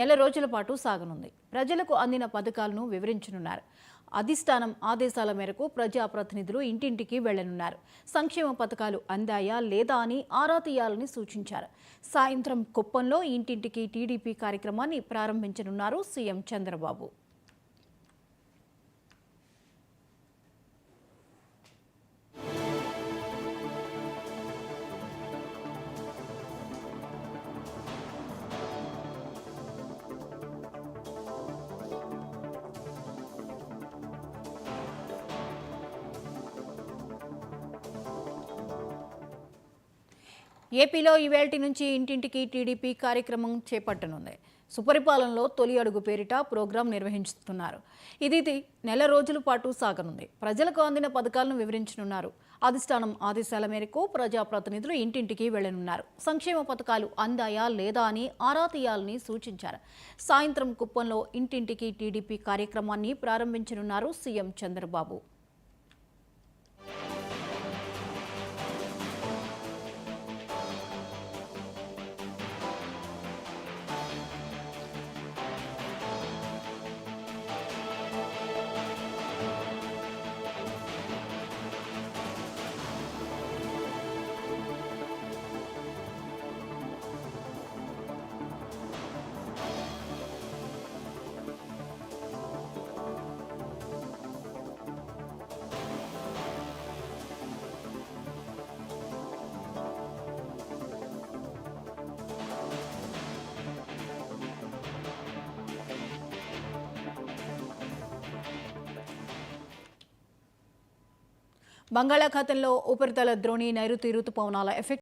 నెల రోజుల పాటు సాగనుంది. ప్రజలకు అందిన పథకాలను వివరించనున్నారు. అధిష్టానం ఆదేశాల మేరకు ప్రజాప్రతినిధులు ఇంటింటికి వెళ్లనున్నారు. సంక్షేమ పథకాలు అందాయా లేదా అని ఆరా తీయాలని సూచించారు. సాయంత్రం కుప్పంలో ఇంటింటికి టీడీపీ కార్యక్రమాన్ని ప్రారంభించనున్నారు సీఎం చంద్రబాబు. ఏపీలో ఈవేళ నుంచి ఇంటింటికి టీడీపీ కార్యక్రమం చేపట్టనుంది. సుపరిపాలనలో తొలి అడుగు పేరిట ప్రోగ్రాం నిర్వహిస్తున్నారు. ఇది నెల రోజుల పాటు సాగనుంది. ప్రజలకు అందిన పథకాలను వివరించనున్నారు. అధిష్టానం ఆదేశాల మేరకు ప్రజాప్రతినిధులు ఇంటింటికి వెళ్లనున్నారు. సంక్షేమ పథకాలు అందాయా లేదా అని ఆరా తీయాలని సూచించారు. సాయంత్రం కుప్పంలో ఇంటింటికి టీడీపీ కార్యక్రమాన్ని ప్రారంభించనున్నారు సీఎం చంద్రబాబు. బంగాళాఖాతంలో ఉపరితల ద్రోణి నైరుతి రుతుపవనాల ఎఫెక్ట్